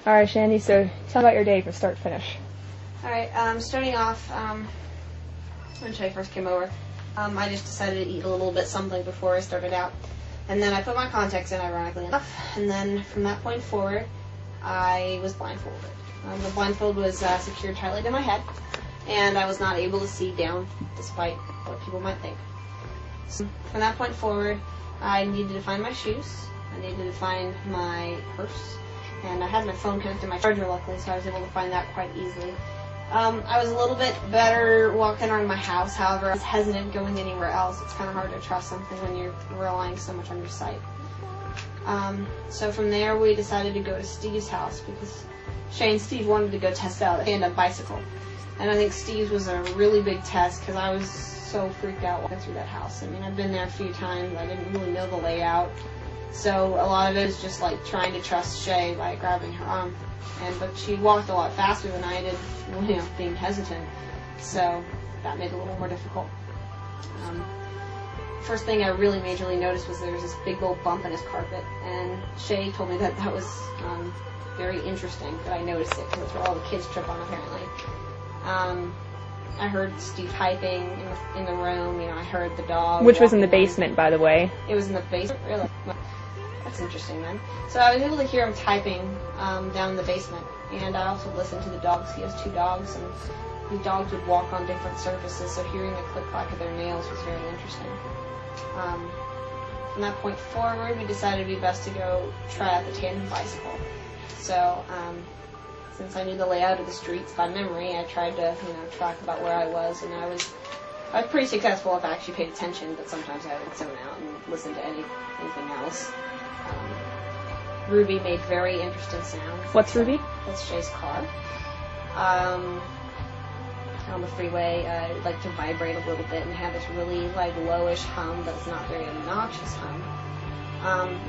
Alright, Shandee, so tell about your day from start to finish. Alright, starting off, when Shay first came over, I just decided to eat a little bit something before I started out. And then I put my contacts in, ironically enough, and then from that point forward, I was blindfolded. The blindfold was secured tightly to my head, and I was not able to see down, despite what people might think. So from that point forward, I needed to find my shoes, I needed to find my purse, and I had my phone connected to my charger, luckily, so I was able to find that quite easily. I was a little bit better walking around my house, however, I was hesitant going anywhere else. It's kind of hard to trust something when you're relying so much on your sight. So from there, we decided to go to Steve's house, because Shay and Steve wanted to go test out a stand-up bicycle. And I think Steve's was a really big test, because I was so freaked out walking through that house. I mean, I've been there a few times, I didn't really know the layout. So a lot of it is just like trying to trust Shay by grabbing her arm. But she walked a lot faster than I did, being hesitant. So that made it a little more difficult. First thing I really majorly noticed was there was this big old bump in his carpet, and Shay told me that was very interesting that I noticed it, because it's where all the kids trip on, apparently. I heard Steve typing in the room. I heard the dog. Which was in the basement, by the way. It was in the basement, really? That's interesting, then. So I was able to hear him typing down in the basement, and I also listened to the dogs. He has 2 dogs, and the dogs would walk on different surfaces, so hearing the click-clack of their nails was very interesting. From that point forward, we decided it would be best to go try out the tandem bicycle. So, since I knew the layout of the streets by memory, I tried to, track about where I was, and I was pretty successful if I actually paid attention, but sometimes I would zone out and listen to anything else. Ruby made very interesting sounds. What's Ruby? That's Shay's car. On the freeway, it liked to vibrate a little bit and have this really lowish hum, but it's not very obnoxious hum.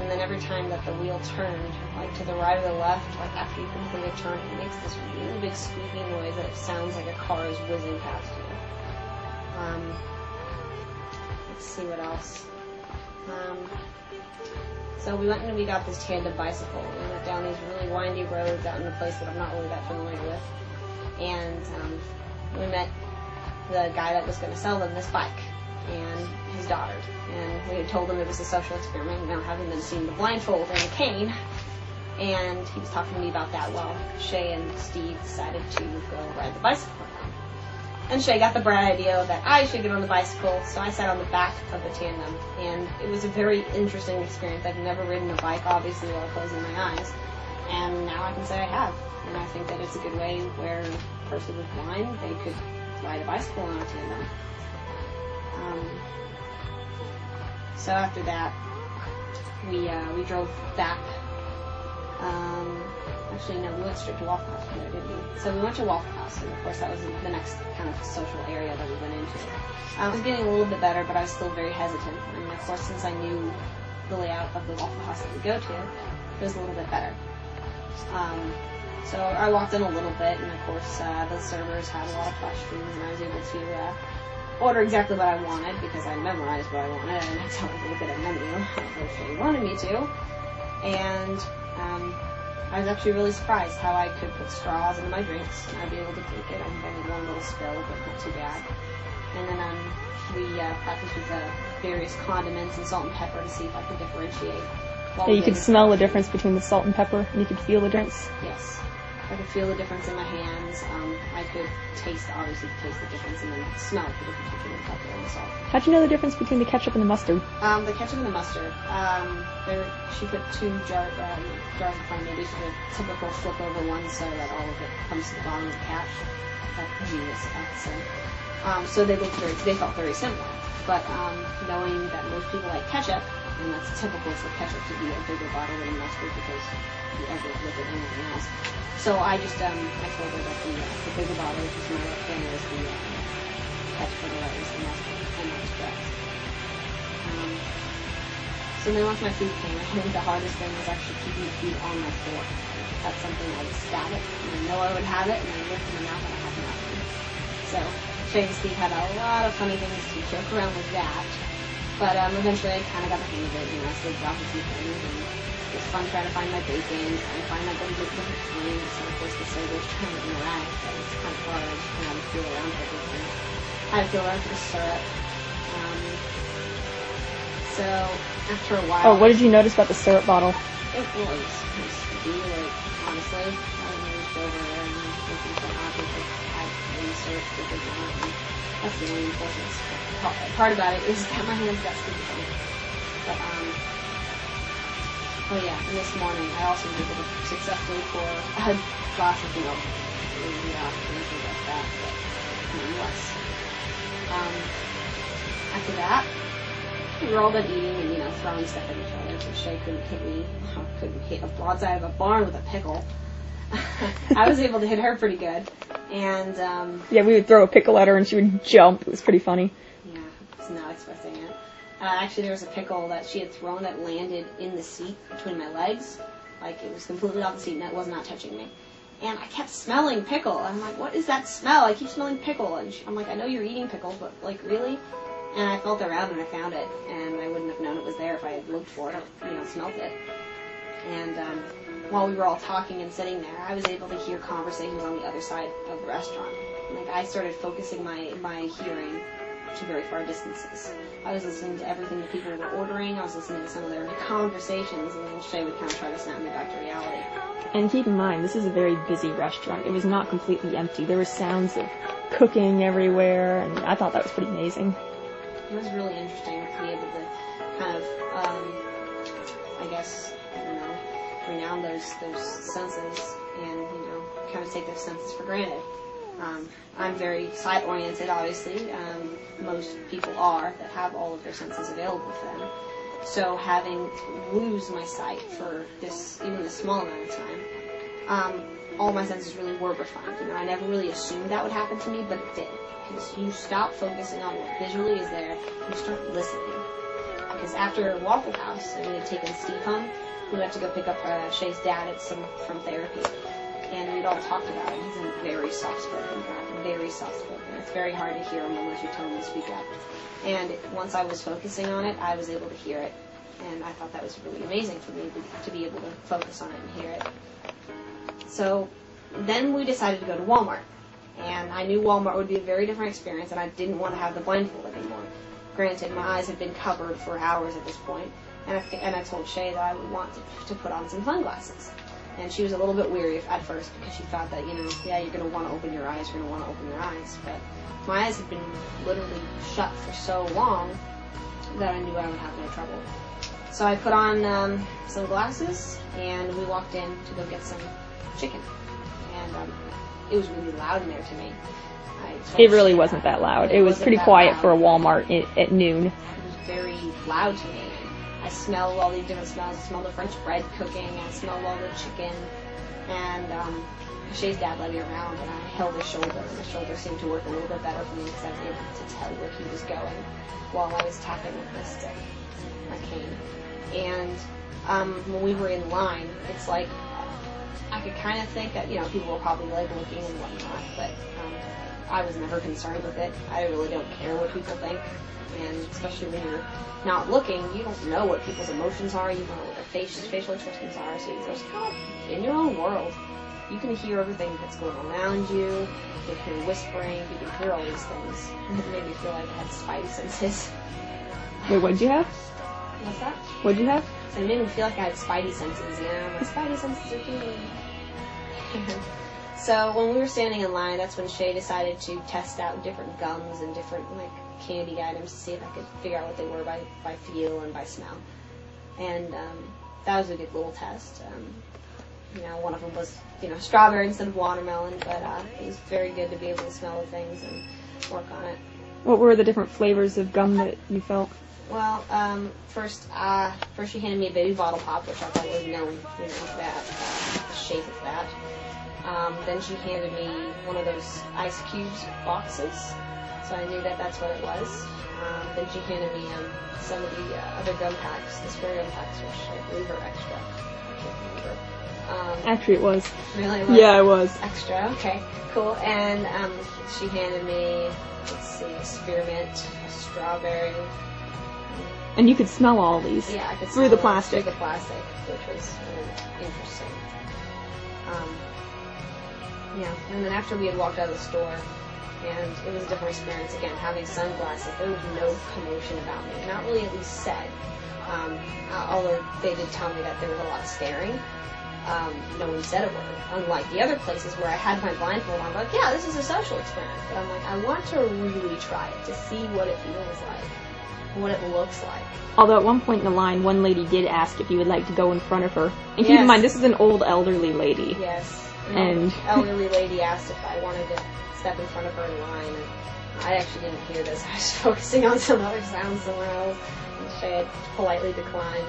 And then every time that the wheel turned, to the right or the left, after you complete a turn, it makes this really big squeaking noise that it sounds like a car is whizzing past you. Let's see what else. So we went and we got this tandem bicycle. We went down these really windy roads out in a place that I'm not really that familiar with. And we met the guy that was going to sell them this bike and his daughter. And we had told him it was a social experiment, now having them seen the blindfold and the cane. And he was talking to me about that while Shay and Steve decided to go ride the bicycle around. And Shay got the bright idea that I should get on the bicycle, so I sat on the back of the tandem, and it was a very interesting experience. I've never ridden a bike, obviously, while closing my eyes, and now I can say I have. And I think that it's a good way where a person who's blind, they could ride a bicycle on a tandem. So after that, we drove back. Actually, no, we went straight to Waffle House, didn't we? So we went to Waffle House, and of course that was the next kind of social area that we went into. I was getting a little bit better, but I was still very hesitant. And of course, since I knew the layout of the Waffle House that we go to, it was a little bit better. So I walked in a little bit, and of course the servers had a lot of questions, and I was able to order exactly what I wanted, because I memorized what I wanted, and I told them to look at a menu if they wanted me to. And I was actually really surprised how I could put straws into my drinks, and I'd be able to drink it. I think I made one little spill, but not too bad. And then we practiced with the various condiments and salt and pepper to see if I could differentiate. Yeah, you could smell the difference between the salt and pepper, and you could feel the difference. Yes. I could feel the difference in my hands. I could obviously taste the difference, and then smell the difference between the pepper and the salt. How'd you know the difference between the ketchup and the mustard? The ketchup and the mustard. She put 2 jars in front of me. These are the typical flip over ones, so that all of it comes to the bottom of the catch. Genius, I'd say. So they felt very similar. But knowing that most people like ketchup, and that's typical for ketchup to be a bigger bottle than mustard, because you ever look at anything else. So I just, I told her that the bigger bottle, which is my right there, is the ketchup, and the right is the mustard, and that was correct. So then once my food came, I think the hardest thing was actually keeping the food on my fork. That's something I would stab it, and I know I would have it, and I lift my mouth, and I have nothing. So Shay and Steve had a lot of funny things to joke around with that. But eventually I kind of got the hang of it, I still dropped a few things, and It was fun trying to find my bacon, trying to find my different things, and of course the soda's kind of in the rack, but it's kind of hard to have to feel around for everything. I had to feel around for the syrup. So after a while... Oh, what did you notice about the syrup bottle? It was sticky, like, honestly. I moved over there and looking for objects that had any syrup that they want, and that's the only important part about it is that my hands got sticky from it. But, oh yeah, and this morning I also was able to successfully pour a glass of milk. It was not anything like that, but nonetheless. After that, we were all done eating and, throwing stuff at each other, so Shay couldn't hit me. Couldn't hit a broadside of a barn with a pickle. I was able to hit her pretty good. And, yeah, we would throw a pickle at her and she would jump. It was pretty funny. Yeah, I was not expecting it. Actually, there was a pickle that she had thrown that landed in the seat between my legs. Like, it was completely off the seat and it was not touching me. And I kept smelling pickle. I'm like, what is that smell? I keep smelling pickle. And I'm like, I know you're eating pickle, but, like, really? And I felt around and I found it. And I wouldn't have known it was there if I had looked for it or, smelt it. And while we were all talking and sitting there, I was able to hear conversations on the other side of the restaurant. Like, I started focusing my hearing to very far distances. I was listening to everything that people were ordering. I was listening to some of their conversations, and then Shay would kind of try to snap me back to reality. And keep in mind, this is a very busy restaurant. It was not completely empty. There were sounds of cooking everywhere, and I thought that was pretty amazing. It was really interesting to be able to kind of, renown those senses and, kind of take those senses for granted. I'm very sight-oriented, obviously. Most people are that have all of their senses available to them. So having lose my sight for even this small amount of time, all my senses really were refined. I never really assumed that would happen to me, but it did. Because you stop focusing on what visually is there, you start listening. Because after Waffle House, and we had taken Steve home, we went to go pick up Shay's dad from therapy. And we'd all talked about it. He's a very soft-spoken guy, very soft-spoken. It's very hard to hear him unless you tell him to speak up. And once I was focusing on it, I was able to hear it. And I thought that was really amazing for me to be able to focus on it and hear it. So then we decided to go to Walmart. And I knew Walmart would be a very different experience, and I didn't want to have the blindfold anymore. Granted, my eyes had been covered for hours at this point, and I told Shay that I would want to put on some sunglasses. And she was a little bit weary at first because she thought that, you're going to want to open your eyes, you're going to want to open your eyes. But my eyes had been literally shut for so long that I knew I would have no trouble. So I put on some glasses, and we walked in to go get some chicken. And it was really loud in there to me. It really wasn't that loud. It was pretty quiet for a Walmart at noon. It was very loud to me. I smelled all these different smells. I smelled the French bread cooking. I smelled all the chicken. And Shay's dad led me around, and I held his shoulder. And the shoulder seemed to work a little bit better for me because I was able to tell where he was going while I was tapping with this stick, my cane. And when we were in line, it's like I could kind of think that, people were probably like looking and whatnot, but I was never concerned with it. I really don't care what people think. And especially when you're not looking, you don't know what people's emotions are, you don't know what their facial expressions are, so you're just kind of in your own world. You can hear everything that's going on around you, you can hear whispering, you can hear all these things. And it made me feel like I had spidey senses. Wait, what'd you have? What's that? What'd you have? So it made me feel like I had spidey senses, My spidey senses are keen. So when we were standing in line, that's when Shay decided to test out different gums and different, candy items to see if I could figure out what they were by feel and by smell. And that was a good little test. One of them was, strawberry instead of watermelon, but it was very good to be able to smell the things and work on it. What were the different flavors of gum that you felt? Well, first she handed me a baby bottle pop, which I thought was known, that the shape of that. Then she handed me one of those ice cubes boxes, so I knew that that's what it was. Then she handed me some of the other gum packs, the square gum packs, which I believe are extra. I can't remember. Actually, it was. Really? It was? Yeah, it was. Extra, okay, cool. And she handed me, a spearmint, a strawberry, And you could smell all these Yeah, I could through smell the it plastic. Through the plastic, which was really interesting. Yeah, and then after we had walked out of the store, and it was a different experience again, having sunglasses, there was no commotion about me. Not really at least said. Although they did tell me that there was a lot of staring. No one said a word. Unlike the other places where I had my blindfold on, I'm like, yeah, this is a social experiment. But I'm like, I want to really try it, to see what it feels like, what it looks like. Although at one point in the line, one lady did ask if you would like to go in front of her. And keep in mind, this is an old elderly lady. Yes. And elderly lady asked if I wanted to step in front of her in line, and I actually didn't hear this. I was focusing on some other sound somewhere else, and she had politely declined.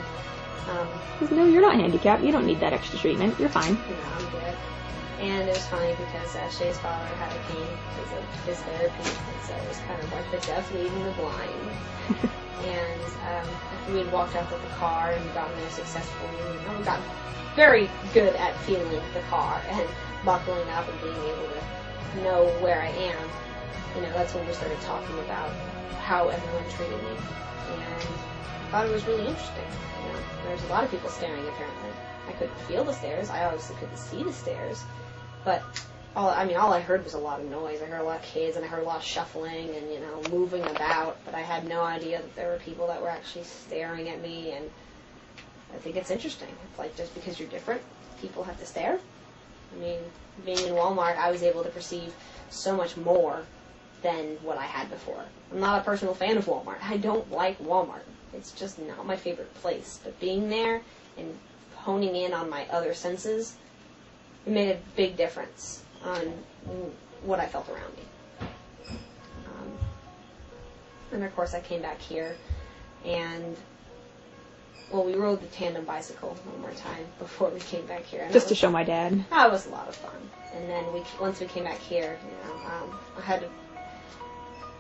No, you're not handicapped. You don't need that extra treatment. You're fine. No, I'm good. And it was funny because Shay's father had a cane because of his therapy, and so it was kind of like the deaf leading the blind. And after we had walked out with the car and gotten there successfully, we got very good at feeling the car and buckling up and being able to know where I am. That's when we started talking about how everyone treated me. And I thought it was really interesting. There's a lot of people staring, apparently. I couldn't feel the stares. I obviously couldn't see the stares. But all I heard was a lot of noise. I heard a lot of kids, and I heard a lot of shuffling and, moving about. But I had no idea that there were people that were actually staring at me. And I think it's interesting. It's like, just because you're different, people have to stare. Being in Walmart, I was able to perceive so much more than what I had before. I'm not a personal fan of Walmart. I don't like Walmart. It's just not my favorite place. But being there and honing in on my other senses, it made a big difference on what I felt around me. And of course I came back here, and we rode the tandem bicycle one more time before we came back here. And just to show my dad. That was a lot of fun. And then once we came back here,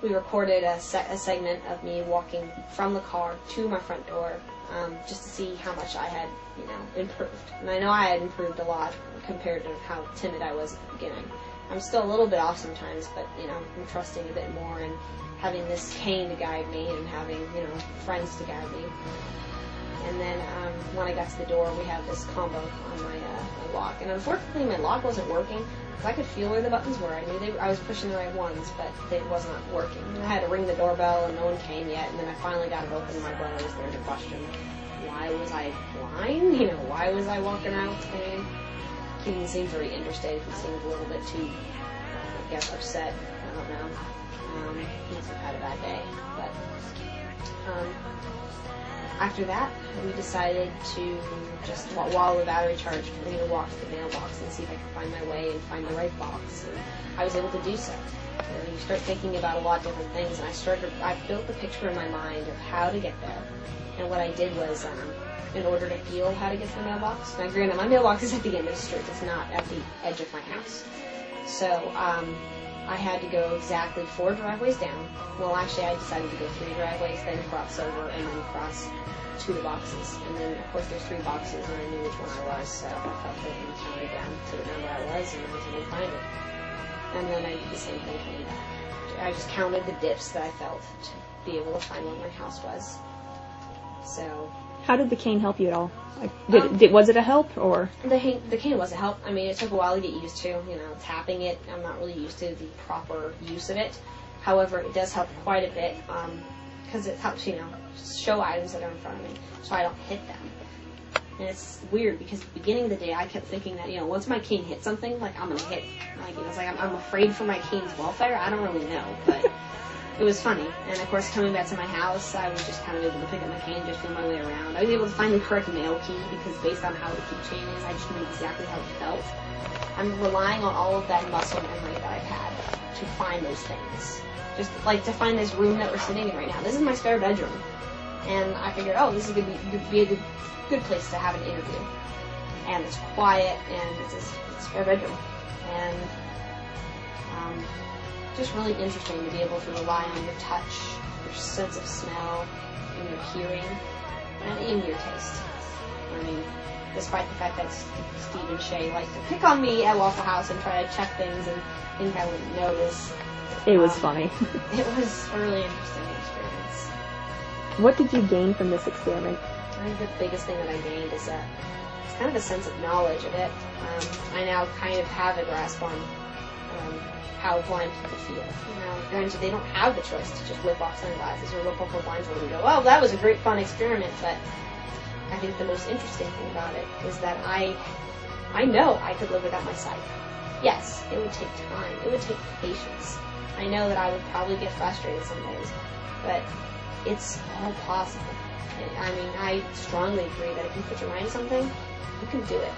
we recorded a segment of me walking from the car to my front door, just to see how much I had, improved. And I know I had improved a lot compared to how timid I was at the beginning. I'm still a little bit off sometimes, but, I'm trusting a bit more and having this cane to guide me and having, friends to guide me. And then when I got to the door, we have this combo on my lock. And unfortunately, my lock wasn't working. I could feel where the buttons were. I knew I was pushing the right ones, but it was not working. And I had to ring the doorbell, and no one came yet. And then I finally got it open, and my brother was there to question, why was I blind? Why was I walking around with the cane? He didn't seem very interested. He seemed a little bit too, upset. I don't know. He must have had a bad day. But after that, we decided to just, while the battery charged, for me to walk to the mailbox and see if I could find my way and find the right box. And I was able to do so. You start thinking about a lot of different things, and I built the picture in my mind of how to get there. And what I did was, in order to feel how to get to the mailbox, now granted, my mailbox is at the end of the street. It's not at the edge of my house. So, I had to go exactly 4 driveways down. Well, actually, I decided to go 3 driveways, then cross over, and then cross to the boxes. And then, of course, there's 3 boxes, and I knew which one I was, so I felt it and counted down to the number I was, and I was able to find it. And then I did the same thing coming back. I just counted the dips that I felt to be able to find where my house was. So... How did the cane help you at all? Was it a help, or? The cane was a help. It took a while to get used to, tapping it. I'm not really used to the proper use of it. However, it does help quite a bit, because it helps, show items that are in front of me, so I don't hit them. And it's weird, because at the beginning of the day, I kept thinking that, once my cane hits something, I'm gonna hit. It's like I'm afraid for my cane's welfare. I don't really know, but... It was funny, and of course, coming back to my house, I was just kind of able to pick up my cane, just feel my way around. I was able to find the correct mail key, because based on how the keychain is, I just knew exactly how it felt. I'm relying on all of that muscle memory that I've had to find those things. Just like to find this room that we're sitting in right now. This is my spare bedroom, and I figured, this is going to be a good place to have an interview. And it's quiet, and it's a spare bedroom, and just really interesting to be able to rely on your touch, your sense of smell, and your hearing, and even your taste. Despite the fact that Steve and Shay like to pick on me at Waffle House and try to check things and think I wouldn't notice. It was funny. It was a really interesting experience. What did you gain from this experiment? I think the biggest thing that I gained is that it's kind of a sense of knowledge of it. I now kind of have a grasp on how blind people feel. You know, granted, they don't have the choice to just whip off sunglasses or whip off a blindfold and go, "Oh, that was a great fun experiment." But I think the most interesting thing about it is that I know I could live without my sight. Yes, it would take time. It would take patience. I know that I would probably get frustrated some days, but it's all possible. I mean, I strongly agree that if you put your mind to something, you can do it.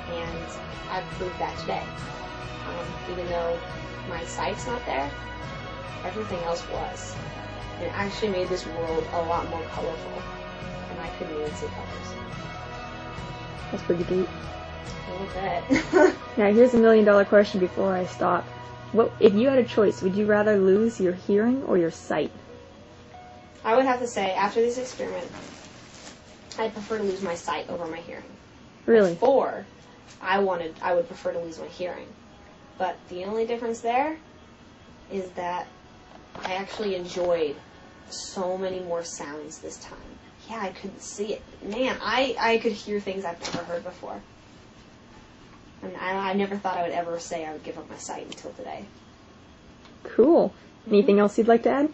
And I've proved that today. Even though my sight's not there, everything else was. And it actually made this world a lot more colorful. And I couldn't even see colors. That's pretty deep. A little bit. Now, here's $1 million question before I stop. What, if you had a choice, would you rather lose your hearing or your sight? I would have to say, after this experiment, I'd prefer to lose my sight over my hearing. Really? Before, I would prefer to lose my hearing. But the only difference there is that I actually enjoyed so many more sounds this time. Yeah, I couldn't see it. Man, I could hear things I've never heard before. And I never thought I would ever say I would give up my sight until today. Cool. Anything else you'd like to add?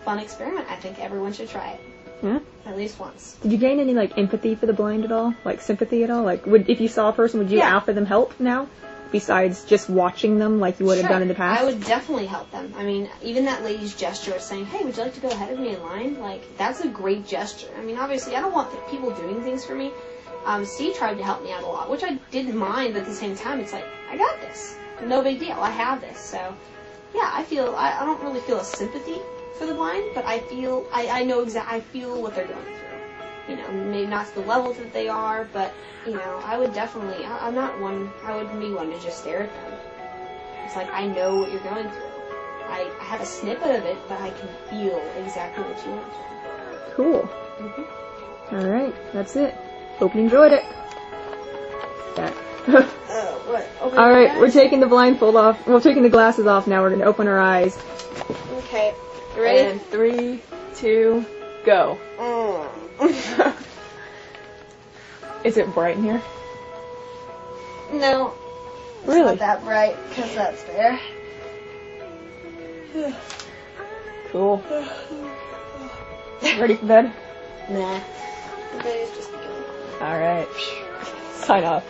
Fun experiment. I think everyone should try it. Yeah? At least once. Did you gain any, empathy for the blind at all? Sympathy at all? If you saw a person, would you offer them help now? Besides just watching them like you would have done in the past? I would definitely help them. I mean, even that lady's gesture of saying, "Hey, would you like to go ahead of me in line?" That's a great gesture. I mean, obviously, I don't want people doing things for me. Steve tried to help me out a lot, which I didn't mind, but at the same time, it's like, I got this. No big deal. I have this. So, yeah, I don't really feel a sympathy for the blind, but I feel, I feel what they're going through. You know, maybe not to the level that they are, but, you know, I would definitely, I wouldn't be one to just stare at them. It's like, I know what you're going through. I have a snippet of it, but I can feel exactly what you went through. Cool. Mm-hmm. Alright, that's it. Hope you enjoyed it. Alright, we're taking the blindfold off. We're taking the glasses off now. We're going to open our eyes. Okay. You ready? And 3, 2, go. Is it bright in here? No. Really? It's not that bright, because that's there. Cool. Ready for bed? Nah. The day is just beginning. Alright. Sign off.